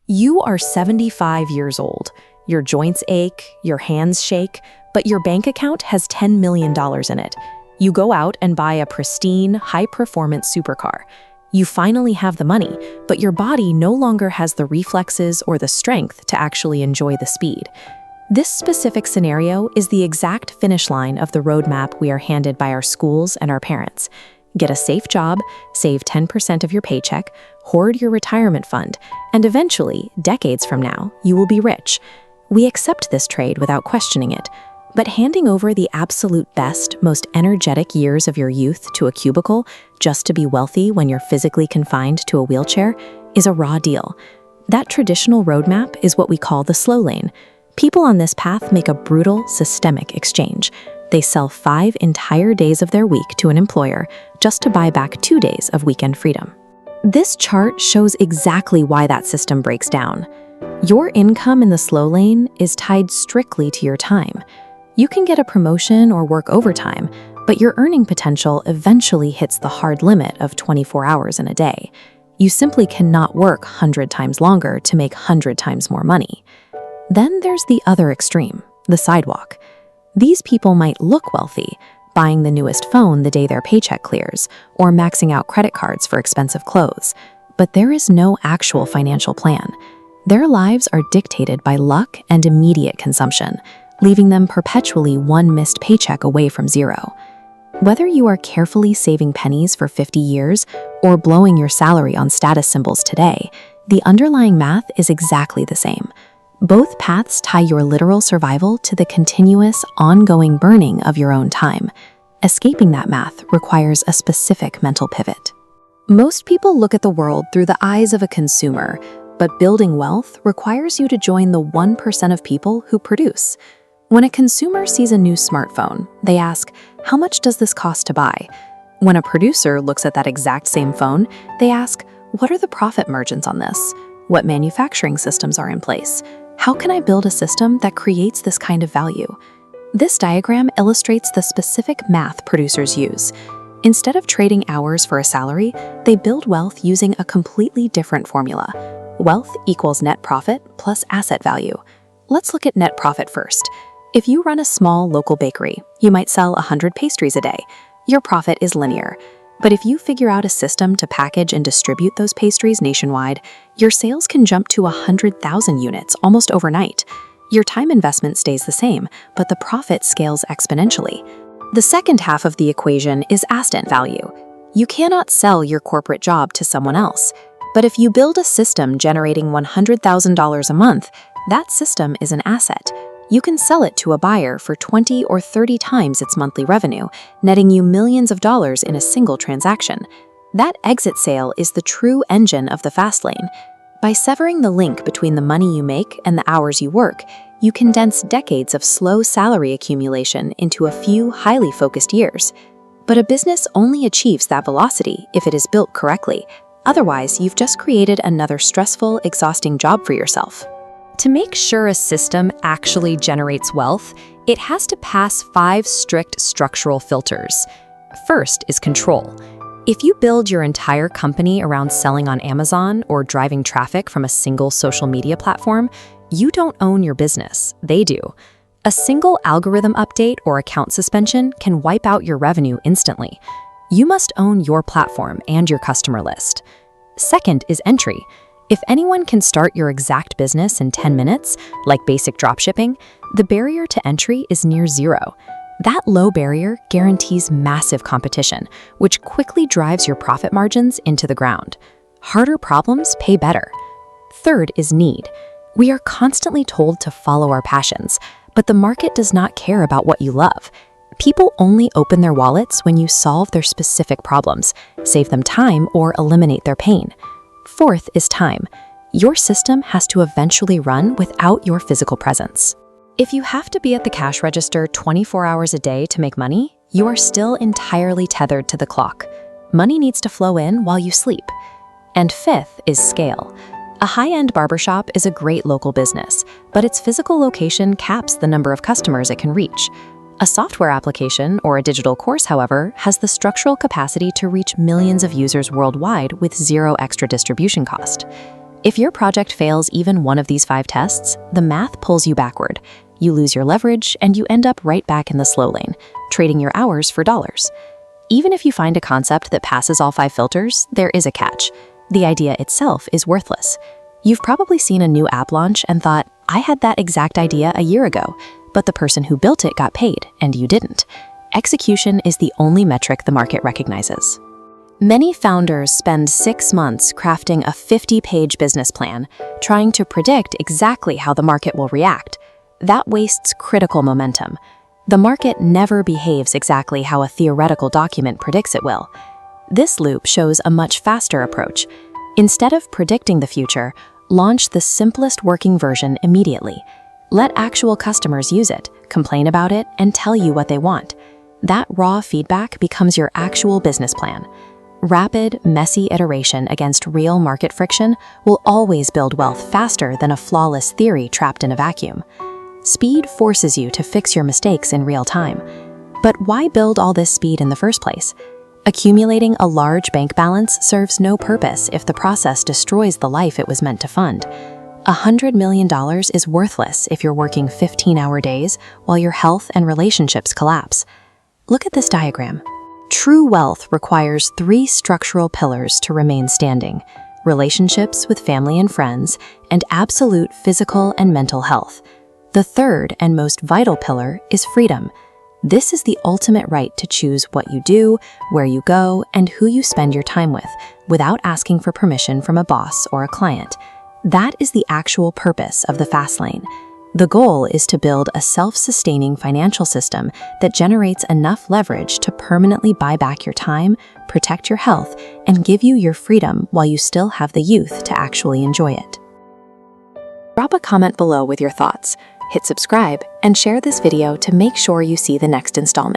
You are 75 years old. Your joints ache, your hands shake, but your bank account has $10 million in it. You go out and buy a pristine, high-performance supercar. You finally have the money, but your body no longer has the reflexes or the strength to actually enjoy the speed. This specific scenario is the exact finish line of the roadmap we are handed by our schools and our parents. Get a safe job, save 10% of your paycheck, hoard your retirement fund, and eventually, decades from now, you will be rich. We accept this trade without questioning it, but handing over the absolute best, most energetic years of your youth to a cubicle just to be wealthy when you're physically confined to a wheelchair is a raw deal. That traditional roadmap is what we call the slow lane. People on this path make a brutal, systemic exchange. They sell 5 entire days of their week to an employer just to buy back 2 days of weekend freedom. This chart shows exactly why that system breaks down. Your income in the slow lane is tied strictly to your time. You can get a promotion or work overtime, but your earning potential eventually hits the hard limit of 24 hours in a day. You simply cannot work 100 times longer to make 100 times more money. Then there's the other extreme, the sidewalk. These people might look wealthy, buying the newest phone the day their paycheck clears, or maxing out credit cards for expensive clothes. But there is no actual financial plan. Their lives are dictated by luck and immediate consumption, leaving them perpetually one missed paycheck away from zero. Whether you are carefully saving pennies for 50 years or blowing your salary on status symbols today, the underlying math is exactly the same. Both paths tie your literal survival to the continuous, ongoing burning of your own time. Escaping that math requires a specific mental pivot. Most people look at the world through the eyes of a consumer, but building wealth requires you to join the 1% of people who produce. When a consumer sees a new smartphone, they ask, "How much does this cost to buy?" When a producer looks at that exact same phone, they ask, "What are the profit margins on this? What manufacturing systems are in place? How can I build a system that creates this kind of value?" This diagram illustrates the specific math producers use. Instead of trading hours for a salary, they build wealth using a completely different formula. Wealth equals net profit plus asset value. Let's look at net profit first. If you run a small local bakery, you might sell 100 pastries a day. Your profit is linear. But if you figure out a system to package and distribute those pastries nationwide, your sales can jump to 100,000 units almost overnight. Your time investment stays the same, but the profit scales exponentially. The second half of the equation is asset value. You cannot sell your corporate job to someone else. But if you build a system generating $100,000 a month, that system is an asset. You can sell it to a buyer for 20 or 30 times its monthly revenue, netting you millions of dollars in a single transaction. That exit sale is the true engine of the fast lane. By severing the link between the money you make and the hours you work, you condense decades of slow salary accumulation into a few highly focused years. But a business only achieves that velocity if it is built correctly. Otherwise, you've just created another stressful, exhausting job for yourself. To make sure a system actually generates wealth, it has to pass 5 strict structural filters. First is control. If you build your entire company around selling on Amazon or driving traffic from a single social media platform, you don't own your business, they do. A single algorithm update or account suspension can wipe out your revenue instantly. You must own your platform and your customer list. Second is entry. If anyone can start your exact business in 10 minutes, like basic dropshipping, the barrier to entry is near zero. That low barrier guarantees massive competition, which quickly drives your profit margins into the ground. Harder problems pay better. Third is need. We are constantly told to follow our passions, but the market does not care about what you love. People only open their wallets when you solve their specific problems, save them time, or eliminate their pain. Fourth is time. Your system has to eventually run without your physical presence. If you have to be at the cash register 24 hours a day to make money, you are still entirely tethered to the clock. Money needs to flow in while you sleep. And fifth is scale. A high-end barbershop is a great local business, but its physical location caps the number of customers it can reach. A software application or a digital course, however, has the structural capacity to reach millions of users worldwide with zero extra distribution cost. If your project fails even one of these 5 tests, the math pulls you backward. You lose your leverage, and you end up right back in the slow lane, trading your hours for dollars. Even if you find a concept that passes all 5 filters, there is a catch. The idea itself is worthless. You've probably seen a new app launch and thought, I had that exact idea a year ago, but the person who built it got paid, and you didn't. Execution is the only metric the market recognizes. Many founders spend 6 months crafting a 50-page business plan, trying to predict exactly how the market will react. That wastes critical momentum. The market never behaves exactly how a theoretical document predicts it will. This loop shows a much faster approach. Instead of predicting the future, launch the simplest working version immediately. Let actual customers use it, complain about it, and tell you what they want. That raw feedback becomes your actual business plan. Rapid, messy iteration against real market friction will always build wealth faster than a flawless theory trapped in a vacuum. Speed forces you to fix your mistakes in real time. But why build all this speed in the first place? Accumulating a large bank balance serves no purpose if the process destroys the life it was meant to fund. $100 million is worthless if you're working 15-hour days while your health and relationships collapse. Look at this diagram. True wealth requires 3 structural pillars to remain standing: relationships with family and friends, and absolute physical and mental health. The third and most vital pillar is freedom. This is the ultimate right to choose what you do, where you go, and who you spend your time with, without asking for permission from a boss or a client. That is the actual purpose of the fast lane. The goal is to build a self-sustaining financial system that generates enough leverage to permanently buy back your time, protect your health, and give you your freedom while you still have the youth to actually enjoy it. Drop a comment below with your thoughts, hit subscribe, and share this video to make sure you see the next installment.